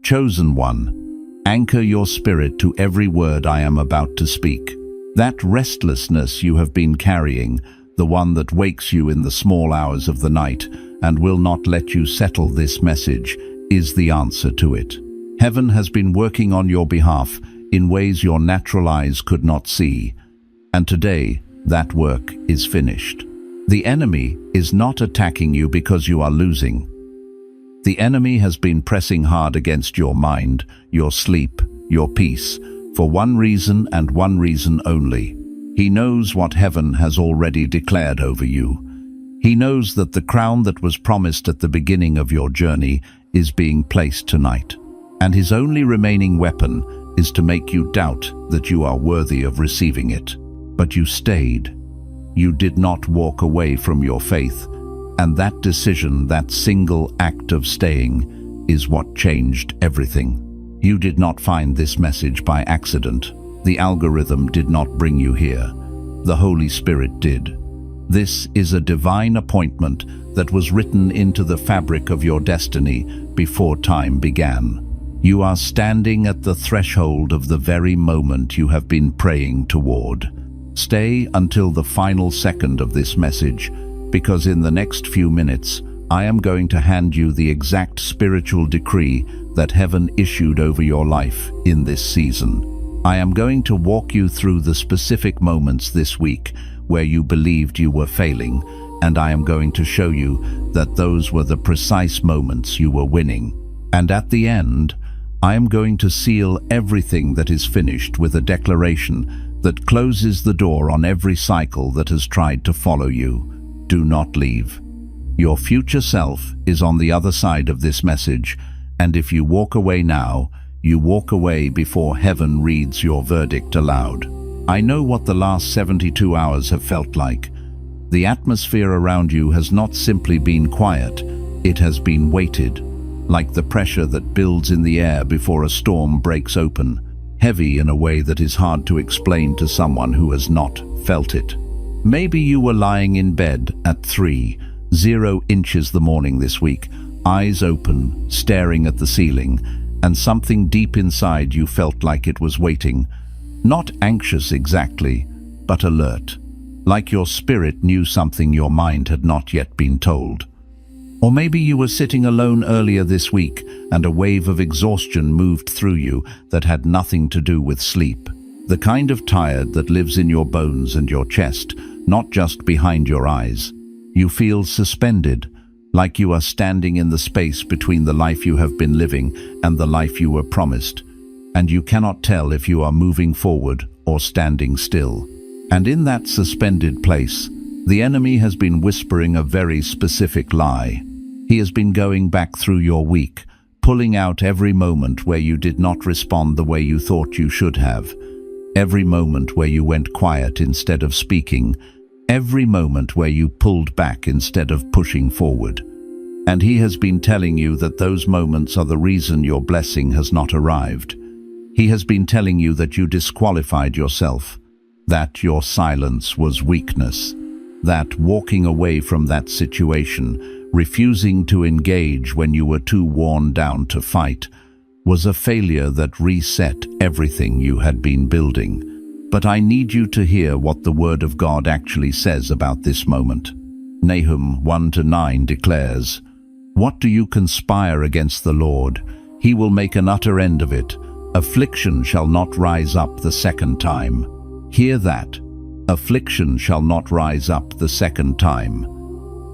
Chosen one, anchor your spirit to every word I am about to speak. That restlessness you have been carrying, the one that wakes you in the small hours of the night and will not let you settle this message, is the answer to it. Heaven has been working on your behalf in ways your natural eyes could not see, and today that work is finished. The enemy is not attacking you because you are losing. The enemy has been pressing hard against your mind, your sleep, your peace, for one reason and one reason only. He knows what heaven has already declared over you. He knows that the crown that was promised at the beginning of your journey is being placed tonight, and his only remaining weapon is to make you doubt that you are worthy of receiving it. But you stayed. You did not walk away from your faith, and that decision, that single act of staying, is what changed everything. You did not find this message by accident. The algorithm did not bring you here. The Holy Spirit did. This is a divine appointment that was written into the fabric of your destiny before time began. You are standing at the threshold of the very moment you have been praying toward. Stay until the final second of this message, because in the next few minutes, I am going to hand you the exact spiritual decree that heaven issued over your life in this season. I am going to walk you through the specific moments this week where you believed you were failing, and I am going to show you that those were the precise moments you were winning. And at the end, I am going to seal everything that is finished with a declaration that closes the door on every cycle that has tried to follow you. Do not leave. Your future self is on the other side of this message, and if you walk away now, you walk away before heaven reads your verdict aloud. I know what the last 72 hours have felt like. The atmosphere around you has not simply been quiet, it has been weighted, like the pressure that builds in the air before a storm breaks open, heavy in a way that is hard to explain to someone who has not felt it. Maybe you were lying in bed at 3:0 inches the morning this week, eyes open, staring at the ceiling, and something deep inside you felt like it was waiting. Not anxious exactly, but alert, like your spirit knew something your mind had not yet been told. Or maybe you were sitting alone earlier this week and a wave of exhaustion moved through you that had nothing to do with sleep. The kind of tired that lives in your bones and your chest, not just behind your eyes. You feel suspended, like you are standing in the space between the life you have been living and the life you were promised, and you cannot tell if you are moving forward or standing still. And in that suspended place, the enemy has been whispering a very specific lie. He has been going back through your week, pulling out every moment where you did not respond the way you thought you should have, every moment where you went quiet instead of speaking, every moment where you pulled back instead of pushing forward. And he has been telling you that those moments are the reason your blessing has not arrived. He has been telling you that you disqualified yourself, that your silence was weakness, that walking away from that situation, refusing to engage when you were too worn down to fight, was a failure that reset everything you had been building. But I need you to hear what the Word of God actually says about this moment. Nahum 1-9 declares, "What do you conspire against the Lord? He will make an utter end of it. Affliction shall not rise up the second time." Hear that. Affliction shall not rise up the second time.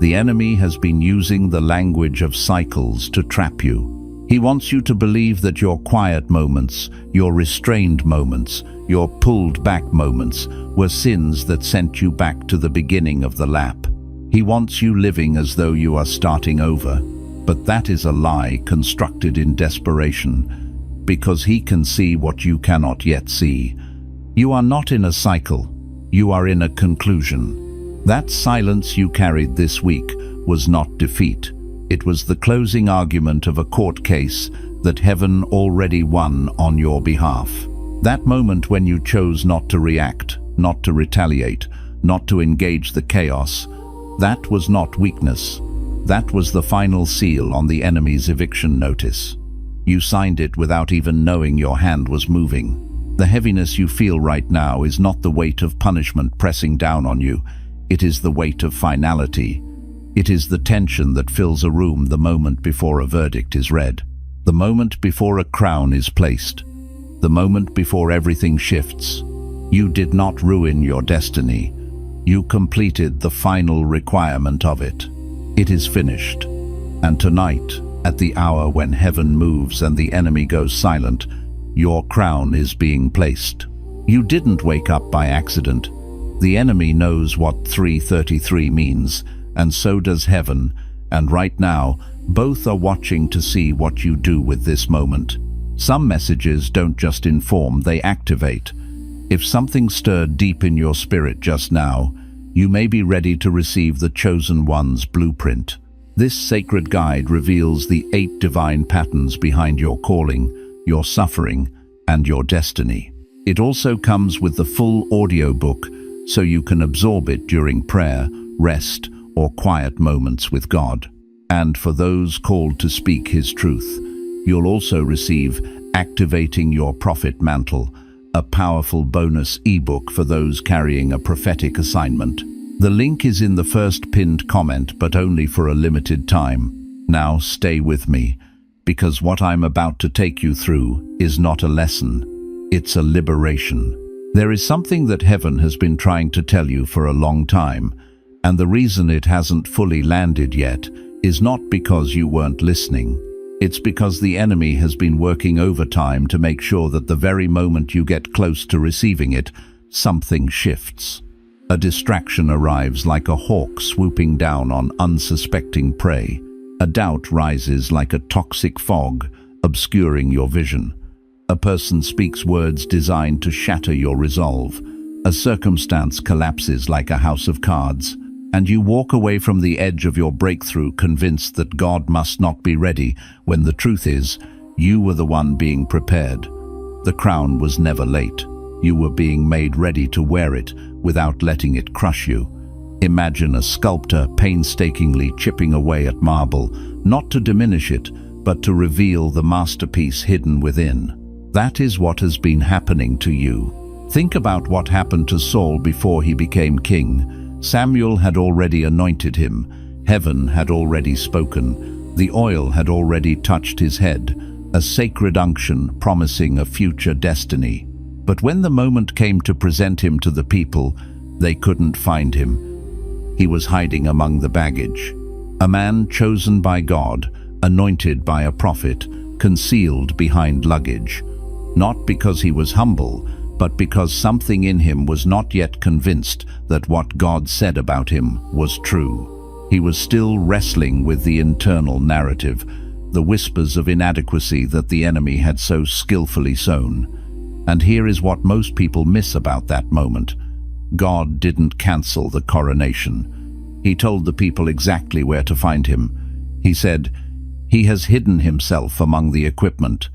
The enemy has been using the language of cycles to trap you. He wants you to believe that your quiet moments, your restrained moments, your pulled back moments were sins that sent you back to the beginning of the lap. He wants you living as though you are starting over. But that is a lie constructed in desperation, because he can see what you cannot yet see. You are not in a cycle, you are in a conclusion. That silence you carried this week was not defeat. It was the closing argument of a court case that heaven already won on your behalf. That moment when you chose not to react, not to retaliate, not to engage the chaos, that was not weakness. That was the final seal on the enemy's eviction notice. You signed it without even knowing your hand was moving. The heaviness you feel right now is not the weight of punishment pressing down on you. It is the weight of finality. It is the tension that fills a room the moment before a verdict is read, the moment before a crown is placed, the moment before everything shifts. You did not ruin your destiny. You completed the final requirement of it. It is finished. And tonight, at the hour when heaven moves and the enemy goes silent, your crown is being placed. You didn't wake up by accident. The enemy knows what 333 means, and so does heaven, and right now, both are watching to see what you do with this moment. Some messages don't just inform, they activate. If something stirred deep in your spirit just now, you may be ready to receive the Chosen One's blueprint. This sacred guide reveals the 8 divine patterns behind your calling, your suffering, and your destiny. It also comes with the full audiobook, so you can absorb it during prayer, rest, or quiet moments with God. And for those called to speak His truth, you'll also receive Activating Your Prophet Mantle, a powerful bonus ebook for those carrying a prophetic assignment. The link is in the first pinned comment, but only for a limited time. Now stay with me, because what I'm about to take you through is not a lesson, it's a liberation. There is something that heaven has been trying to tell you for a long time, and the reason it hasn't fully landed yet is not because you weren't listening. It's because the enemy has been working overtime to make sure that the very moment you get close to receiving it, something shifts. A distraction arrives like a hawk swooping down on unsuspecting prey. A doubt rises like a toxic fog, obscuring your vision. A person speaks words designed to shatter your resolve. A circumstance collapses like a house of cards, and you walk away from the edge of your breakthrough convinced that God must not be ready, when the truth is, you were the one being prepared. The crown was never late. You were being made ready to wear it without letting it crush you. Imagine a sculptor painstakingly chipping away at marble, not to diminish it, but to reveal the masterpiece hidden within. That is what has been happening to you. Think about what happened to Saul before he became king. Samuel had already anointed him. Heaven had already spoken. The oil had already touched his head, a sacred unction promising a future destiny. But when the moment came to present him to the people, they couldn't find him. He was hiding among the baggage. A man chosen by God, anointed by a prophet, concealed behind luggage. Not because he was humble, but because something in him was not yet convinced that what God said about him was true. He was still wrestling with the internal narrative, the whispers of inadequacy that the enemy had so skillfully sown. And here is what most people miss about that moment. God didn't cancel the coronation. He told the people exactly where to find him. He said, "He has hidden himself among the equipment."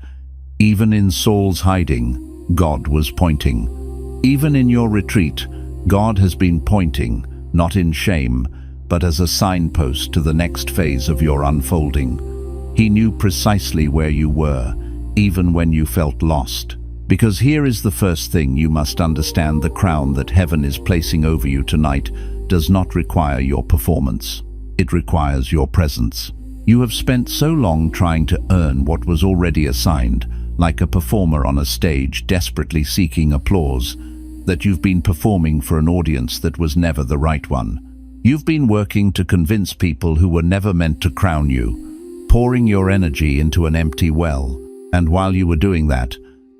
Even in Saul's hiding, God was pointing. Even in your retreat, God has been pointing, not in shame, but as a signpost to the next phase of your unfolding. He knew precisely where you were, even when you felt lost. Because here is the first thing you must understand: the crown that heaven is placing over you tonight does not require your performance. It requires your presence. You have spent so long trying to earn what was already assigned, like a performer on a stage desperately seeking applause, that you've been performing for an audience that was never the right one. You've been working to convince people who were never meant to crown you, pouring your energy into an empty well. And while you were doing that,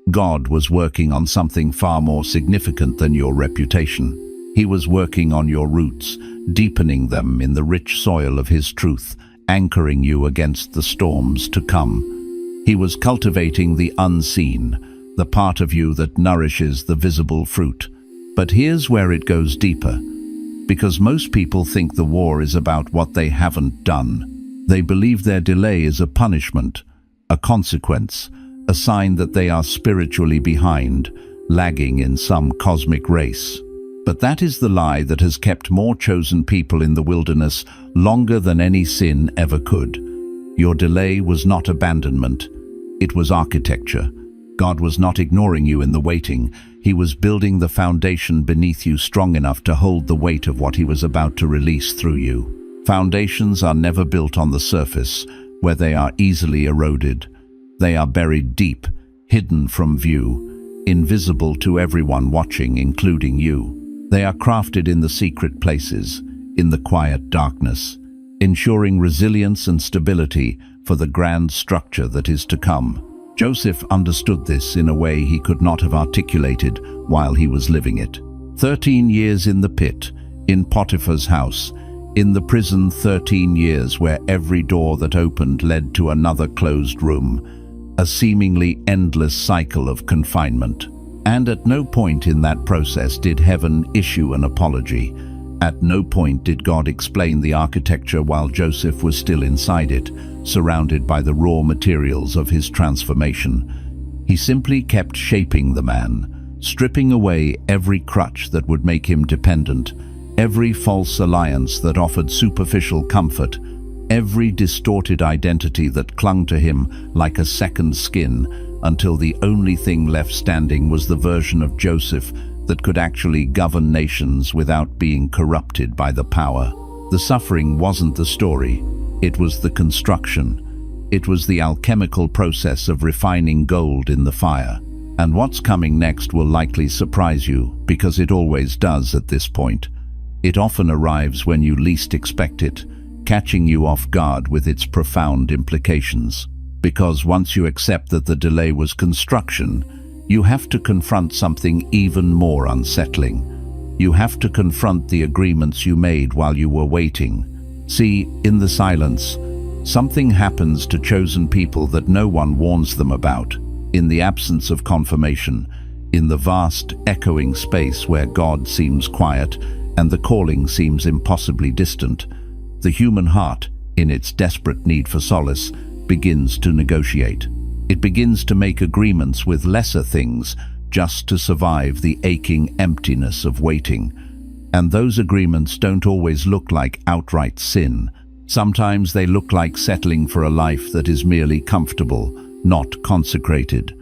God was working on something far more significant than your reputation. He was working on your roots, deepening them in the rich soil of His truth, anchoring you against the storms to come. He was cultivating the unseen, the part of you that nourishes the visible fruit. But here's where it goes deeper. Because most people think the war is about what they haven't done. They believe their delay is a punishment, a consequence, a sign that they are spiritually behind, lagging in some cosmic race. But that is the lie that has kept more chosen people in the wilderness longer than any sin ever could. Your delay was not abandonment. It was architecture. God was not ignoring you in the waiting. He was building the foundation beneath you strong enough to hold the weight of what he was about to release through you. Foundations are never built on the surface, where they are easily eroded. They are buried deep, hidden from view, invisible to everyone watching, including you. They are crafted in the secret places, in the quiet darkness, ensuring resilience and stability for the grand structure that is to come. Joseph understood this in a way he could not have articulated while he was living it. 13 years in the pit, in Potiphar's house, in the prison 13 years where every door that opened led to another closed room, a seemingly endless cycle of confinement. And at no point in that process did heaven issue an apology. At no point did God explain the architecture while Joseph was still inside it, surrounded by the raw materials of his transformation. He simply kept shaping the man, stripping away every crutch that would make him dependent, every false alliance that offered superficial comfort, every distorted identity that clung to him like a second skin, until the only thing left standing was the version of Joseph that could actually govern nations without being corrupted by the power. The suffering wasn't the story, it was the construction. It was the alchemical process of refining gold in the fire. And what's coming next will likely surprise you, because it always does at this point. It often arrives when you least expect it, catching you off guard with its profound implications. Because once you accept that the delay was construction, you have to confront something even more unsettling. You have to confront the agreements you made while you were waiting. See, in the silence, something happens to chosen people that no one warns them about. In the absence of confirmation, in the vast, echoing space where God seems quiet and the calling seems impossibly distant, the human heart, in its desperate need for solace, begins to negotiate. It begins to make agreements with lesser things just to survive the aching emptiness of waiting. And those agreements don't always look like outright sin. Sometimes they look like settling for a life that is merely comfortable, not consecrated.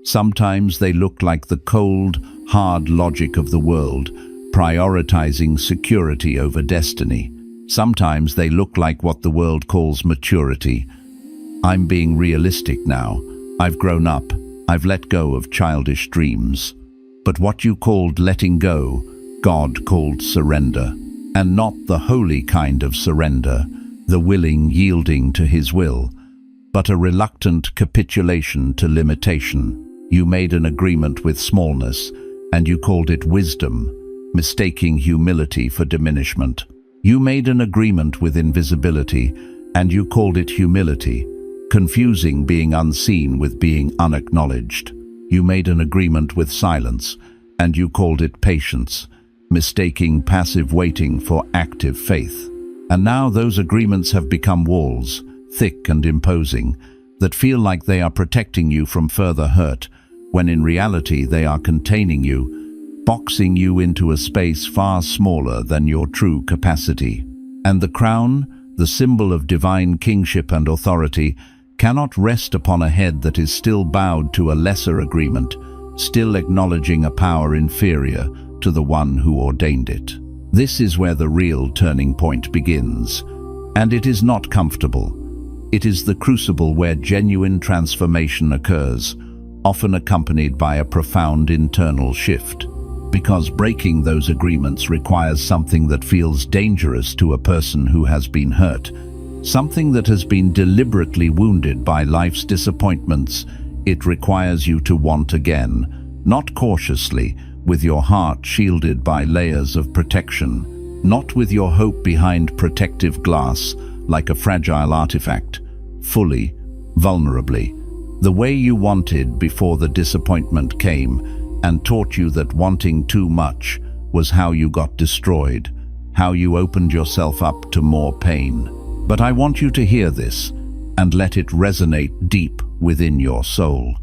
Sometimes they look like the cold, hard logic of the world, prioritizing security over destiny. Sometimes they look like what the world calls maturity. I'm being realistic now. I've grown up. I've let go of childish dreams. But what you called letting go, God called surrender. And not the holy kind of surrender, the willing yielding to his will, but a reluctant capitulation to limitation. You made an agreement with smallness, and you called it wisdom, mistaking humility for diminishment. You made an agreement with invisibility, and you called it humility, confusing being unseen with being unacknowledged. You made an agreement with silence, and you called it patience, mistaking passive waiting for active faith. And now those agreements have become walls, thick and imposing, that feel like they are protecting you from further hurt, when in reality they are containing you, boxing you into a space far smaller than your true capacity. And the crown, the symbol of divine kingship and authority, cannot rest upon a head that is still bowed to a lesser agreement, still acknowledging a power inferior to the one who ordained it. This is where the real turning point begins, and it is not comfortable. It is the crucible where genuine transformation occurs, often accompanied by a profound internal shift. Because breaking those agreements requires something that feels dangerous to a person who has been hurt, something that has been deliberately wounded by life's disappointments. It requires you to want again, not cautiously, with your heart shielded by layers of protection, not with your hope behind protective glass like a fragile artifact, fully, vulnerably, the way you wanted before the disappointment came and taught you that wanting too much was how you got destroyed, how you opened yourself up to more pain. But I want you to hear this and let it resonate deep within your soul.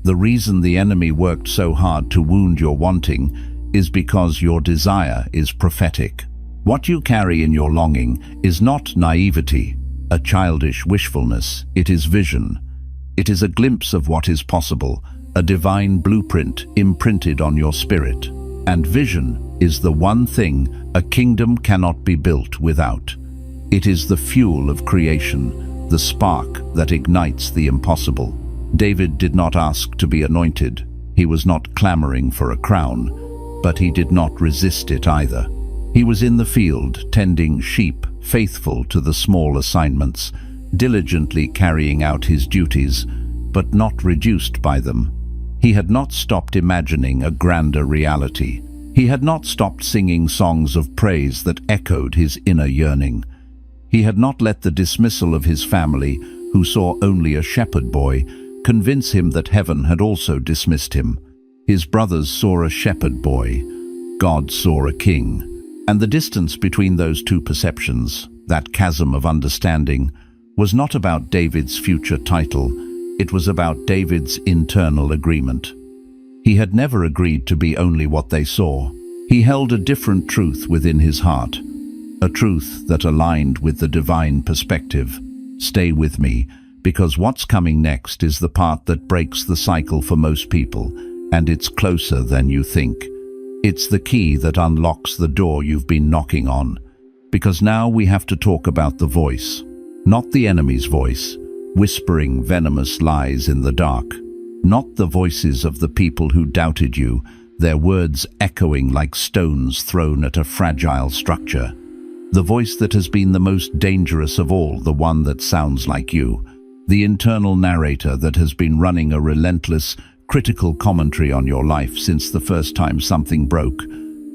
The reason the enemy worked so hard to wound your wanting is because your desire is prophetic. What you carry in your longing is not naivety, a childish wishfulness. It is vision. It is a glimpse of what is possible, a divine blueprint imprinted on your spirit. And vision is the one thing a kingdom cannot be built without. It is the fuel of creation, the spark that ignites the impossible. David did not ask to be anointed. He was not clamoring for a crown, but he did not resist it either. He was in the field, tending sheep, faithful to the small assignments, diligently carrying out his duties, but not reduced by them. He had not stopped imagining a grander reality. He had not stopped singing songs of praise that echoed his inner yearning. He had not let the dismissal of his family, who saw only a shepherd boy, convince him that heaven had also dismissed him. His brothers saw a shepherd boy. God saw a king. And the distance between those two perceptions, that chasm of understanding, was not about David's future title. It was about David's internal agreement. He had never agreed to be only what they saw. He held a different truth within his heart, a truth that aligned with the divine perspective. Stay with me, because what's coming next is the part that breaks the cycle for most people, and it's closer than you think. It's the key that unlocks the door you've been knocking on. Because now we have to talk about the voice, not the enemy's voice, whispering venomous lies in the dark. Not the voices of the people who doubted you, their words echoing like stones thrown at a fragile structure. The voice that has been the most dangerous of all, the one that sounds like you. The internal narrator that has been running a relentless, critical commentary on your life since the first time something broke,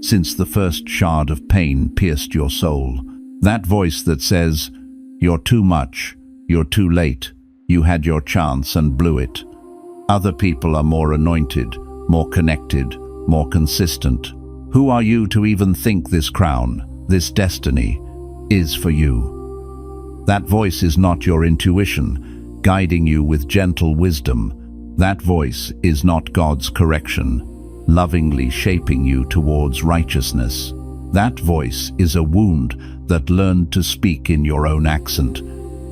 since the first shard of pain pierced your soul. That voice that says, "You're too much, you're too late, you had your chance and blew it. Other people are more anointed, more connected, more consistent. Who are you to even think this crown, this destiny, is for you?" That voice is not your intuition, guiding you with gentle wisdom. That voice is not God's correction, lovingly shaping you towards righteousness. That voice is a wound that learned to speak in your own accent,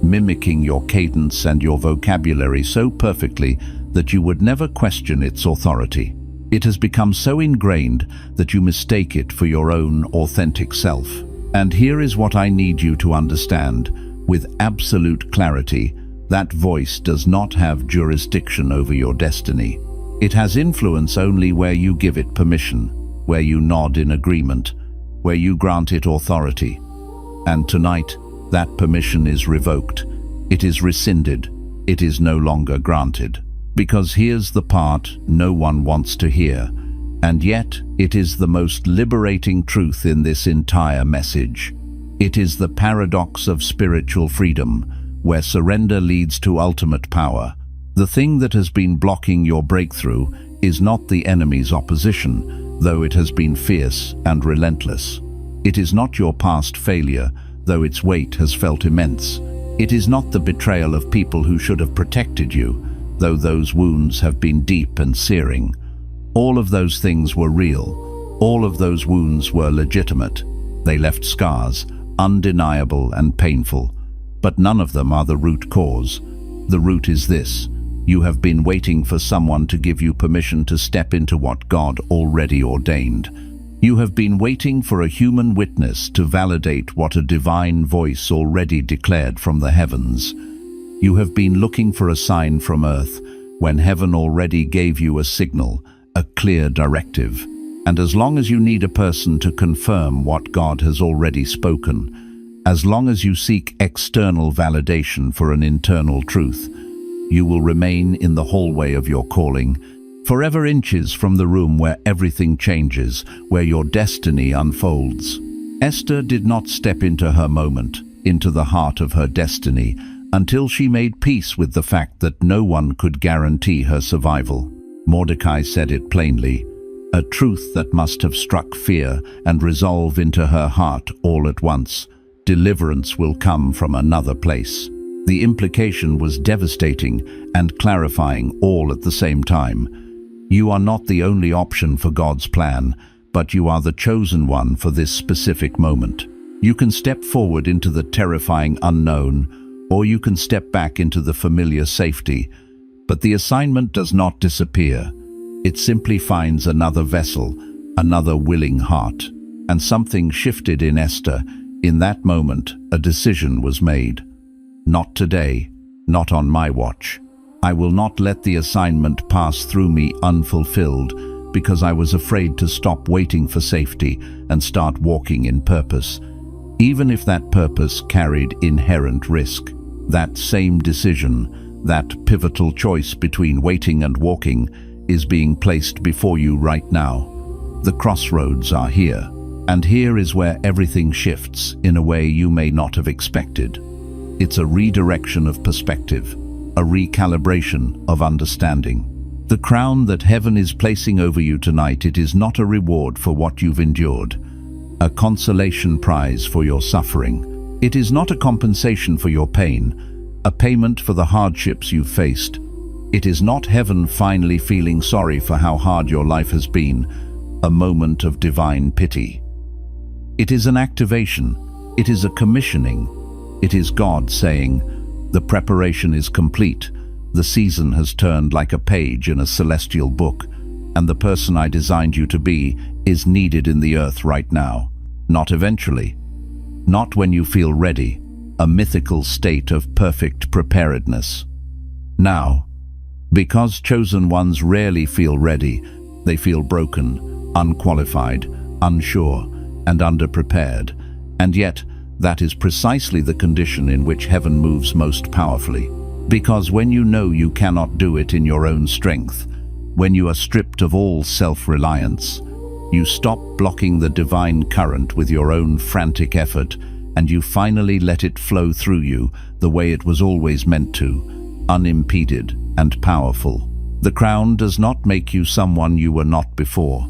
mimicking your cadence and your vocabulary so perfectly that you would never question its authority. It has become so ingrained that you mistake it for your own authentic self. And here is what I need you to understand, with absolute clarity: that voice does not have jurisdiction over your destiny. It has influence only where you give it permission, where you nod in agreement, where you grant it authority. And tonight, that permission is revoked. It is rescinded. It is no longer granted. Because here's the part no one wants to hear, and yet it is the most liberating truth in this entire message. It is the paradox of spiritual freedom, where surrender leads to ultimate power. The thing that has been blocking your breakthrough is not the enemy's opposition, though it has been fierce and relentless. It is not your past failure, though its weight has felt immense. It is not the betrayal of people who should have protected you, though those wounds have been deep and searing. All of those things were real. All of those wounds were legitimate. They left scars, undeniable and painful. But none of them are the root cause. The root is this: you have been waiting for someone to give you permission to step into what God already ordained. You have been waiting for a human witness to validate what a divine voice already declared from the heavens. You have been looking for a sign from earth when heaven already gave you a signal, a clear directive. And as long as you need a person to confirm what God has already spoken, as long as you seek external validation for an internal truth, you will remain in the hallway of your calling, forever inches from the room where everything changes, where your destiny unfolds. Esther did not step into her moment, into the heart of her destiny, until she made peace with the fact that no one could guarantee her survival. Mordecai said it plainly, a truth that must have struck fear and resolve into her heart all at once. Deliverance will come from another place. The implication was devastating and clarifying all at the same time. You are not the only option for God's plan, but you are the chosen one for this specific moment. You can step forward into the terrifying unknown, or you can step back into the familiar safety, But the assignment does not disappear. It simply finds another vessel, another willing heart. And something shifted in Esther. In that moment, a decision was made. Not today, not on my watch. I will not let the assignment pass through me unfulfilled because I was afraid to stop waiting for safety and start walking in purpose, even if that purpose carried inherent risk. That same decision, that pivotal choice between waiting and walking, is being placed before you right now. The crossroads are here, and here is where everything shifts in a way you may not have expected. It's a redirection of perspective, a recalibration of understanding. The crown that heaven is placing over you tonight, it is not a reward for what you've endured, a consolation prize for your suffering. It is not a compensation for your pain, a payment for the hardships you've faced. It is not heaven finally feeling sorry for how hard your life has been, a moment of divine pity. It is an activation. It is a commissioning. It is God saying, "The preparation is complete. The season has turned like a page in a celestial book, and the person I designed you to be is needed in the earth right now. Not eventually. Not when you feel ready, a mythical state of perfect preparedness. Now." Because chosen ones rarely feel ready, they feel broken, unqualified, unsure, and underprepared. And yet, that is precisely the condition in which heaven moves most powerfully. Because when you know you cannot do it in your own strength, when you are stripped of all self-reliance, you stop blocking the divine current with your own frantic effort, and you finally let it flow through you the way it was always meant to, unimpeded and powerful. The crown does not make you someone you were not before.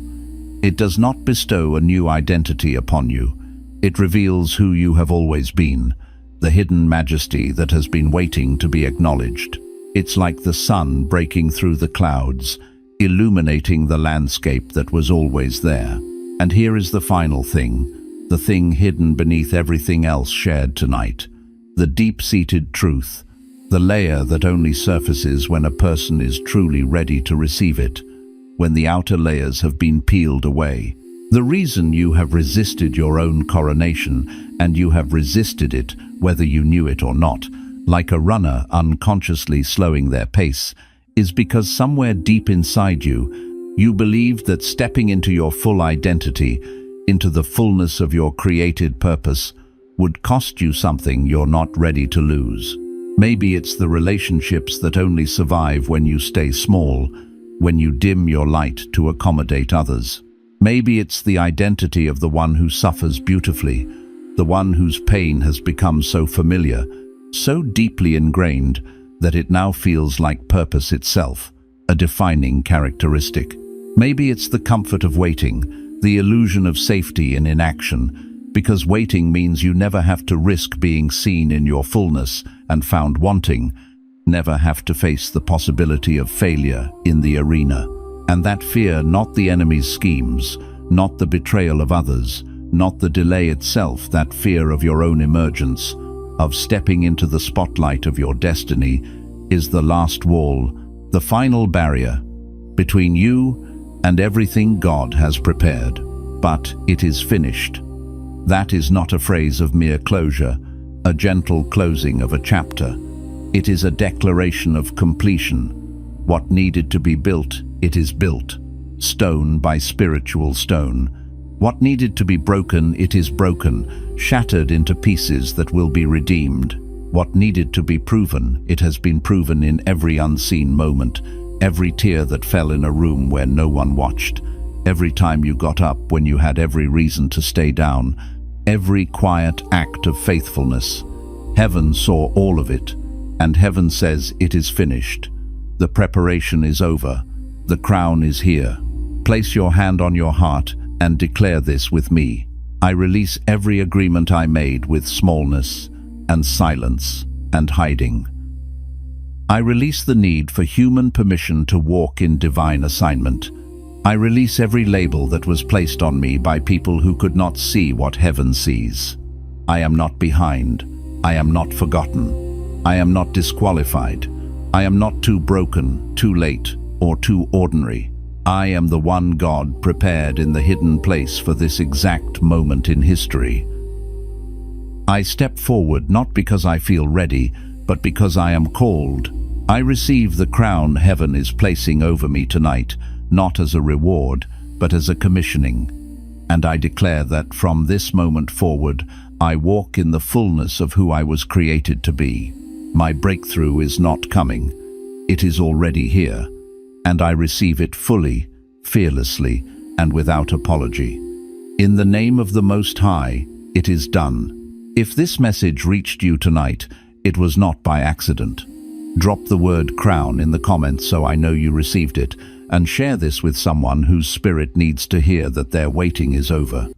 It does not bestow a new identity upon you. It reveals who you have always been, the hidden majesty that has been waiting to be acknowledged. It's like the sun breaking through the clouds, illuminating the landscape that was always there. And here is the final thing, the thing hidden beneath everything else shared tonight, the deep-seated truth, the layer that only surfaces when a person is truly ready to receive it, when the outer layers have been peeled away. The reason you have resisted your own coronation, and you have resisted it whether you knew it or not, like a runner unconsciously slowing their pace, is because somewhere deep inside you, you believed that stepping into your full identity, into the fullness of your created purpose, would cost you something you're not ready to lose. Maybe it's the relationships that only survive when you stay small, when you dim your light to accommodate others. Maybe it's the identity of the one who suffers beautifully, the one whose pain has become so familiar, so deeply ingrained that it now feels like purpose itself, a defining characteristic. Maybe it's the comfort of waiting, the illusion of safety in inaction, because waiting means you never have to risk being seen in your fullness and found wanting, never have to face the possibility of failure in the arena. And that fear, not the enemy's schemes, not the betrayal of others, not the delay itself, that fear of your own emergence, of stepping into the spotlight of your destiny, is the last wall, the final barrier between you and everything God has prepared. But it is finished. That is not a phrase of mere closure, a gentle closing of a chapter. It is a declaration of completion. What needed to be built, it is built, stone by spiritual stone. What needed to be broken, it is broken, shattered into pieces that will be redeemed. What needed to be proven, it has been proven in every unseen moment, every tear that fell in a room where no one watched, every time you got up when you had every reason to stay down, every quiet act of faithfulness. Heaven saw all of it, and heaven says it is finished. The preparation is over. The crown is here. Place your hand on your heart and declare this with me. I release every agreement I made with smallness and silence and hiding. I release the need for human permission to walk in divine assignment. I release every label that was placed on me by people who could not see what heaven sees. I am not behind. I am not forgotten. I am not disqualified. I am not too broken, too late, or too ordinary. I am the one God prepared in the hidden place for this exact moment in history. I step forward not because I feel ready, but because I am called. I receive the crown heaven is placing over me tonight, not as a reward, but as a commissioning. And I declare that from this moment forward, I walk in the fullness of who I was created to be. My breakthrough is not coming. It is already here, and I receive it fully, fearlessly, and without apology. In the name of the Most High, it is done. If this message reached you tonight, it was not by accident. Drop the word crown in the comments so I know you received it, and share this with someone whose spirit needs to hear that their waiting is over.